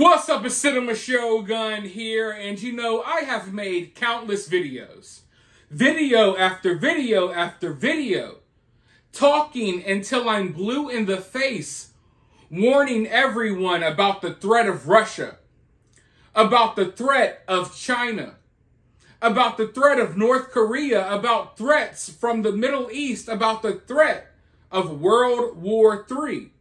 What's up, it's cinemashogun here, and you know, I have made countless videos. Video after video after video. Talking until I'm blue in the face. Warning everyone about the threat of Russia. About the threat of China. About the threat of North Korea. About threats from the Middle East. About the threat of World War III.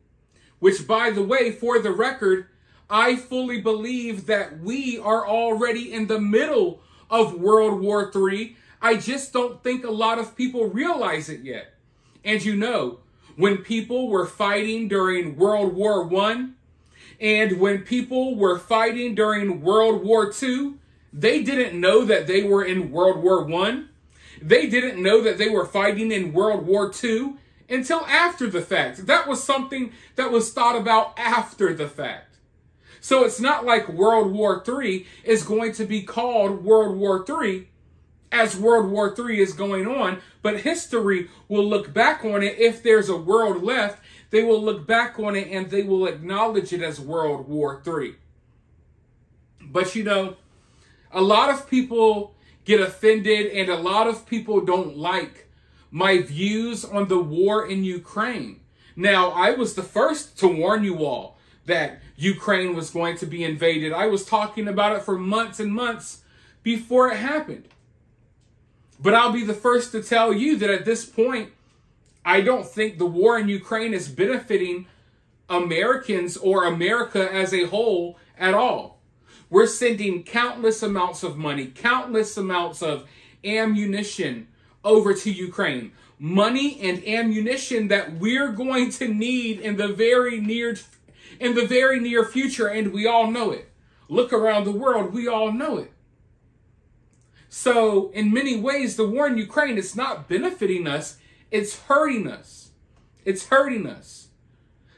Which, by the way, for the record, I fully believe that we are already in the middle of World War III. I just don't think a lot of people realize it yet. And you know, when people were fighting during World War I and when people were fighting during World War II, they didn't know that they were in World War I. They didn't know that they were fighting in World War II until after the fact. That was something that was thought about after the fact. So it's not like World War III is going to be called World War III as World War III is going on, but history will look back on it. If there's a world left, they will look back on it and they will acknowledge it as World War III. But you know, a lot of people get offended and a lot of people don't like my views on the war in Ukraine. Now, I was the first to warn you all that Ukraine was going to be invaded. I was talking about it for months and months before it happened. But I'll be the first to tell you that at this point, I don't think the war in Ukraine is benefiting Americans or America as a whole at all. We're sending countless amounts of money, countless amounts of ammunition over to Ukraine. Money and ammunition that we're going to need in the very near future, and we all know it. Look around the world, we all know it. So, in many ways, the war in Ukraine is not benefiting us, it's hurting us. It's hurting us.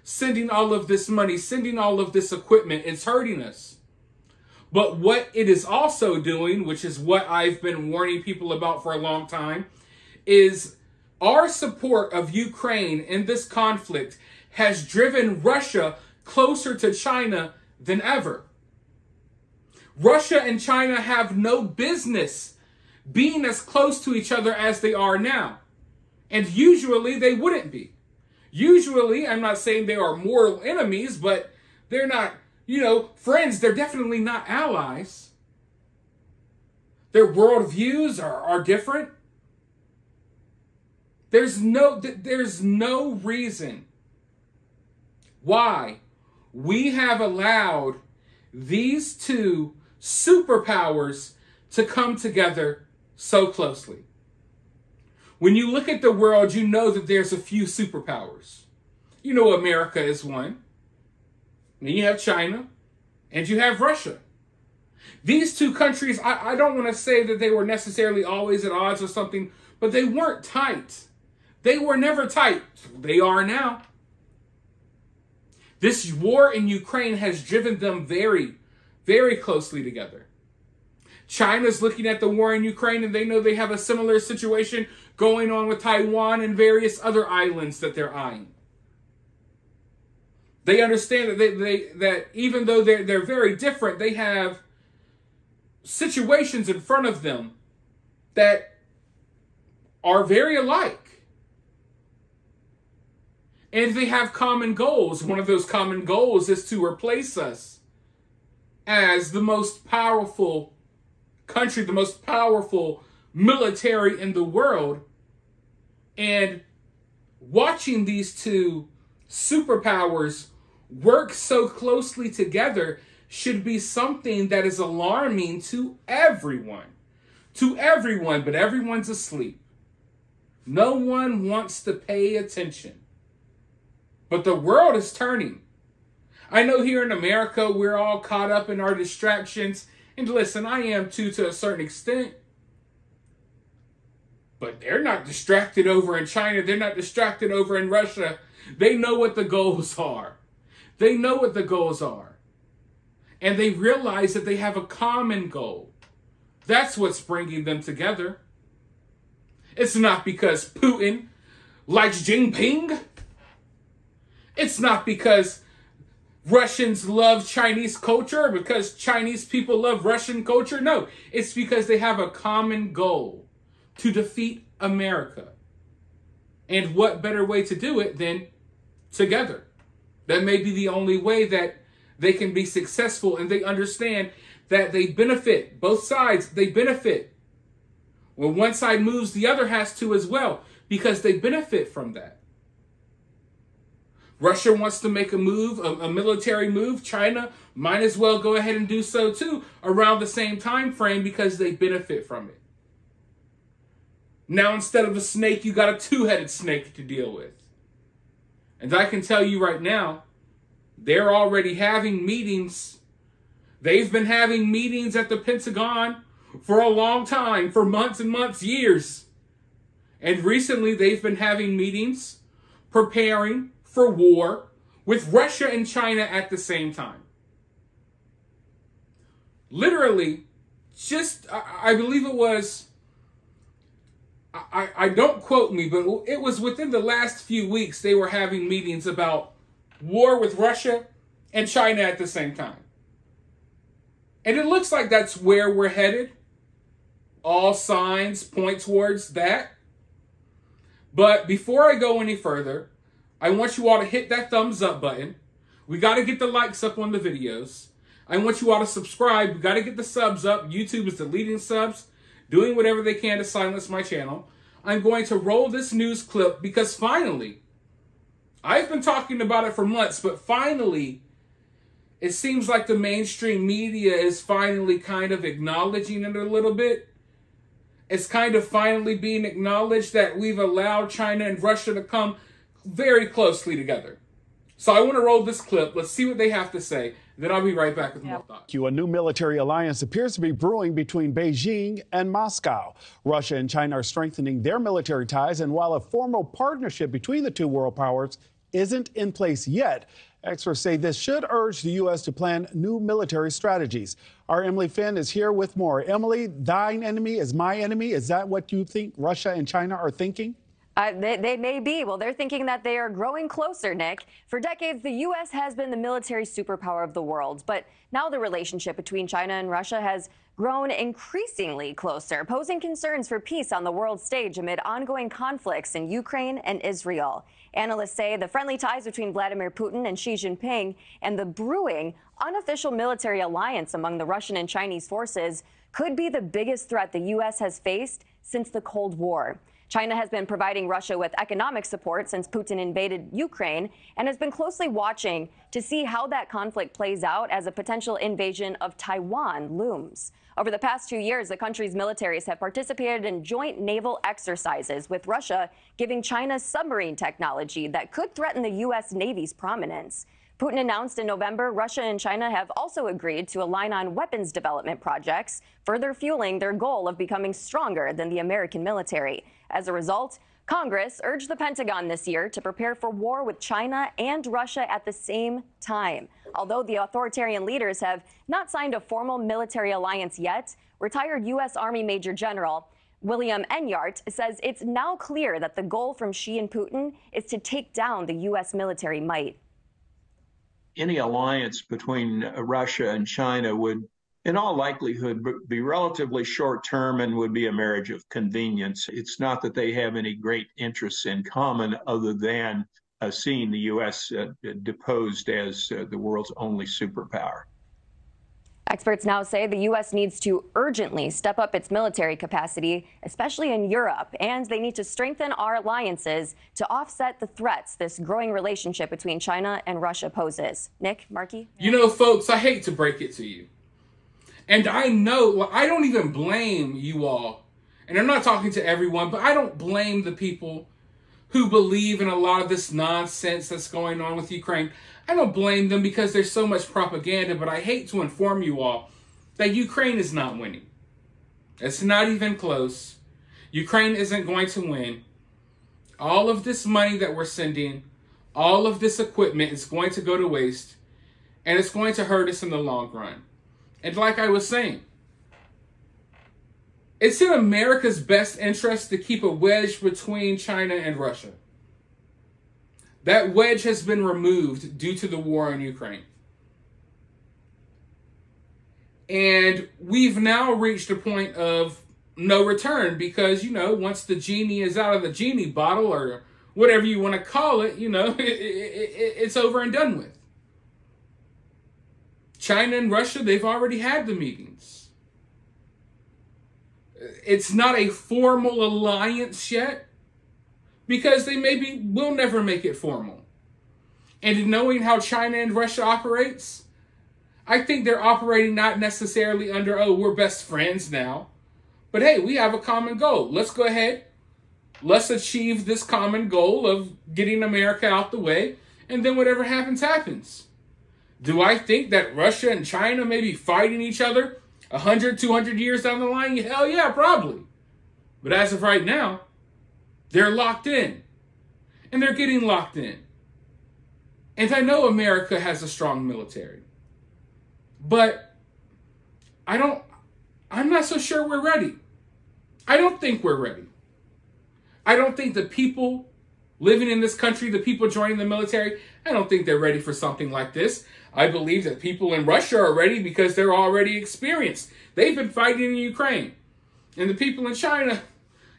Sending all of this money, sending all of this equipment, it's hurting us. But what it is also doing, which is what I've been warning people about for a long time, is our support of Ukraine in this conflict has driven Russia closer to China than ever. Russia and China have no business being as close to each other as they are now. And usually they wouldn't be. Usually, I'm not saying they are mortal enemies, but they're not, friends. They're definitely not allies. Their worldviews are different. There's no reason why we have allowed these two superpowers to come together so closely. When you look at the world, you know that there's a few superpowers. You know America is one. Then you have China, and you have Russia. These two countries, I don't want to say that they were necessarily always at odds or something, but they weren't tight. They were never tight. They are now. This war in Ukraine has driven them very, very closely together. China's looking at the war in Ukraine and they know they have a similar situation going on with Taiwan and various other islands that they're eyeing. They understand that even though they're very different, they have situations in front of them that are very alike. And they have common goals. One of those common goals is to replace us as the most powerful country, the most powerful military in the world. And watching these two superpowers work so closely together should be something that is alarming to everyone. To everyone, but everyone's asleep. No one wants to pay attention. But the world is turning. I know here in America, we're all caught up in our distractions. And listen, I am too, to a certain extent. But they're not distracted over in China. They're not distracted over in Russia. They know what the goals are. They know what the goals are. And they realize that they have a common goal. That's what's bringing them together. It's not because Putin likes Jinping. It's not because Russians love Chinese culture, because Chinese people love Russian culture. No, it's because they have a common goal: to defeat America. And what better way to do it than together? That may be the only way that they can be successful, and they understand that they benefit. Both sides, they benefit. When one side moves, the other has to as well, because they benefit from that. Russia wants to make a move, a military move. China might as well go ahead and do so too around the same time frame, because they benefit from it. Now, instead of a snake, you got a two-headed snake to deal with. And I can tell you right now, they're already having meetings. They've been having meetings at the Pentagon for a long time, for months and months, years. And recently, they've been having meetings preparing for war with Russia and China at the same time. Literally, just, I believe it was, I don't quote me, but it was within the last few weeks they were having meetings about war with Russia and China at the same time. And it looks like that's where we're headed. All signs point towards that. But before I go any further, I want you all to hit that thumbs up button. We got to get the likes up on the videos. I want you all to subscribe. We got to get the subs up. YouTube is deleting subs, doing whatever they can to silence my channel. I'm going to roll this news clip because finally, I've been talking about it for months, but finally, it seems like the mainstream media is finally kind of acknowledging it a little bit. It's kind of finally being acknowledged that we've allowed China and Russia to come very closely together. So I want to roll this clip. Let's see what they have to say. Then I'll be right back with more thoughts. A new military alliance appears to be brewing between Beijing and Moscow. Russia and China are strengthening their military ties, and while a formal partnership between the two world powers isn't in place yet, experts say this should urge the U.S. to plan new military strategies. Our Emily Finn is here with more. Emily, thine enemy is my enemy. Is that what you think Russia and China are thinking? They may be. Well, they're thinking that they are growing closer, Nick. For decades, the U.S. has been the military superpower of the world. But now the relationship between China and Russia has grown increasingly closer, posing concerns for peace on the world stage amid ongoing conflicts in Ukraine and Israel. Analysts say the friendly ties between Vladimir Putin and Xi Jinping and the brewing unofficial military alliance among the Russian and Chinese forces could be the biggest threat the U.S. has faced since the Cold War. China has been providing Russia with economic support since Putin invaded Ukraine and has been closely watching to see how that conflict plays out as a potential invasion of Taiwan looms. Over the past 2 years, the country's militaries have participated in joint naval exercises, with Russia giving China submarine technology that could threaten the U.S. Navy's prominence. Putin announced in November Russia and China have also agreed to align on weapons development projects, further fueling their goal of becoming stronger than the American military. As a result, Congress urged the Pentagon this year to prepare for war with China and Russia at the same time. Although the authoritarian leaders have not signed a formal military alliance yet, retired U.S. Army Major General William Enyart says it's now clear that the goal from Xi and Putin is to take down the U.S. military might. Any alliance between Russia and China would, in all likelihood, be relatively short-term and would be a marriage of convenience. It's not that they have any great interests in common other than seeing the U.S. deposed as the world's only superpower. Experts now say the U.S. needs to urgently step up its military capacity, especially in Europe, and they need to strengthen our alliances to offset the threats this growing relationship between China and Russia poses. Nick, Markey? You know, folks, I hate to break it to you. And I know, I don't even blame you all. And I'm not talking to everyone, but I don't blame the people who believe in a lot of this nonsense that's going on with Ukraine. I don't blame them because there's so much propaganda, but I hate to inform you all that Ukraine is not winning. It's not even close. Ukraine isn't going to win. All of this money that we're sending, all of this equipment is going to go to waste, and it's going to hurt us in the long run. And like I was saying, it's in America's best interest to keep a wedge between China and Russia. That wedge has been removed due to the war in Ukraine. And we've now reached a point of no return because, you know, once the genie is out of the genie bottle or whatever you want to call it, you know, it's over and done with. China and Russia, they've already had the meetings. It's not a formal alliance yet because they will never make it formal. And knowing how China and Russia operates, I think they're operating not necessarily under, oh, we're best friends now. But hey, we have a common goal. Let's go ahead. Let's achieve this common goal of getting America out the way. And then whatever happens, happens. Do I think that Russia and China may be fighting each other 100, 200 years down the line? Hell yeah, probably. But as of right now, they're locked in. And they're getting locked in. And I know America has a strong military. But I'm not so sure we're ready. I don't think we're ready. I don't think the people living in this country, the people joining the military, I don't think they're ready for something like this. I believe that people in Russia are ready because they're already experienced. They've been fighting in Ukraine. And the people in China,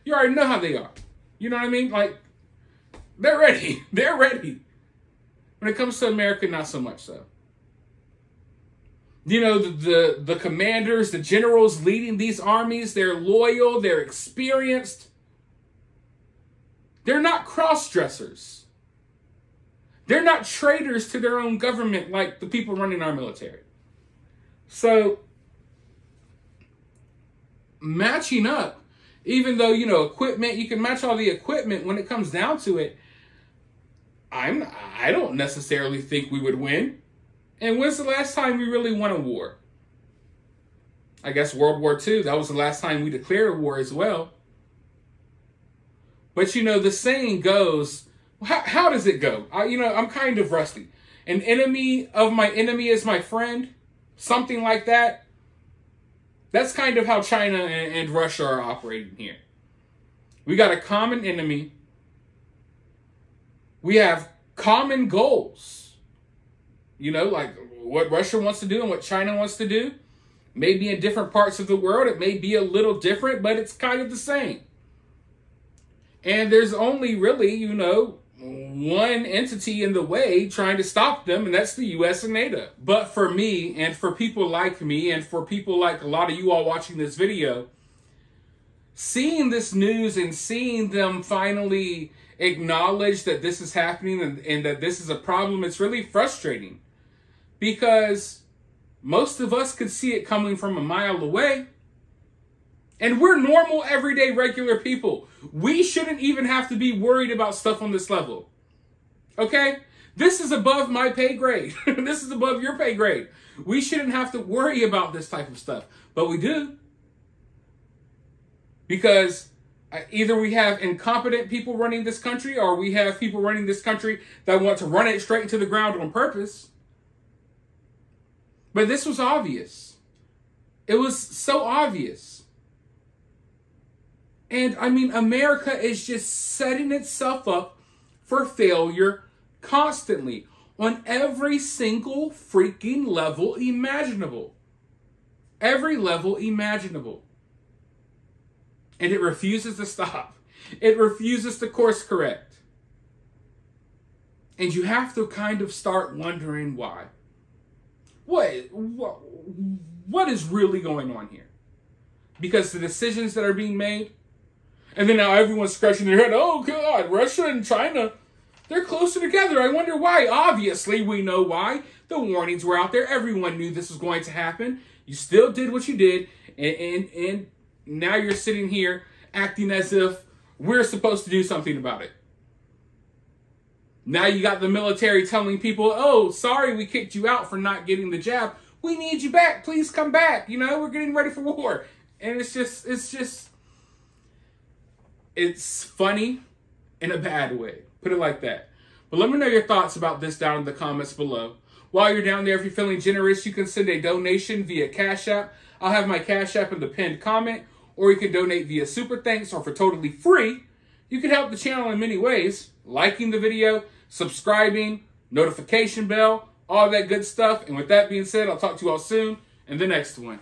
you already know how they are. You know what I mean? Like, they're ready. They're ready. When it comes to America, not so much so. You know, the commanders, the generals leading these armies, they're loyal, they're experienced. They're not cross-dressers. They're not traitors to their own government like the people running our military. So, matching up, even though, you know, equipment, you can match all the equipment, when it comes down to it, I don't necessarily think we would win. And when's the last time we really won a war? I guess World War II. That was the last time we declared a war as well. But, you know, the saying goes, how does it go? I'm kind of rusty. An enemy of my enemy is my friend. Something like that. That's kind of how China and Russia are operating here. We got a common enemy. We have common goals. You know, like what Russia wants to do and what China wants to do. Maybe in different parts of the world, it may be a little different, but it's kind of the same. And there's only really, you know, one entity in the way trying to stop them, and that's the U.S. and NATO. But for me, and for people like me, and for people like a lot of you all watching this video, seeing this news and seeing them finally acknowledge that this is happening and that this is a problem, it's really frustrating. Because most of us could see it coming from a mile away. And we're normal, everyday, regular people. We shouldn't even have to be worried about stuff on this level. Okay? This is above my pay grade. This is above your pay grade. We shouldn't have to worry about this type of stuff. But we do. Because either we have incompetent people running this country, or we have people running this country that want to run it straight into the ground on purpose. But this was obvious. It was so obvious. And, I mean, America is just setting itself up for failure constantly on every single freaking level imaginable. Every level imaginable. And it refuses to stop. It refuses to course correct. And you have to kind of start wondering why. What is really going on here? Because the decisions that are being made, and then now everyone's scratching their head, oh God, Russia and China, they're closer together. I wonder why. Obviously, we know why. The warnings were out there. Everyone knew this was going to happen. You still did what you did, and now you're sitting here acting as if we're supposed to do something about it. Now you got the military telling people, oh, sorry we kicked you out for not getting the jab. We need you back. Please come back. You know, we're getting ready for war. And it's funny in a bad way. Put it like that. But let me know your thoughts about this down in the comments below. While you're down there, if you're feeling generous, you can send a donation via Cash App. I'll have my Cash App in the pinned comment. Or you can donate via Super Thanks, or for totally free. You can help the channel in many ways. Liking the video, subscribing, notification bell, all that good stuff. And with that being said, I'll talk to you all soon. in the next one.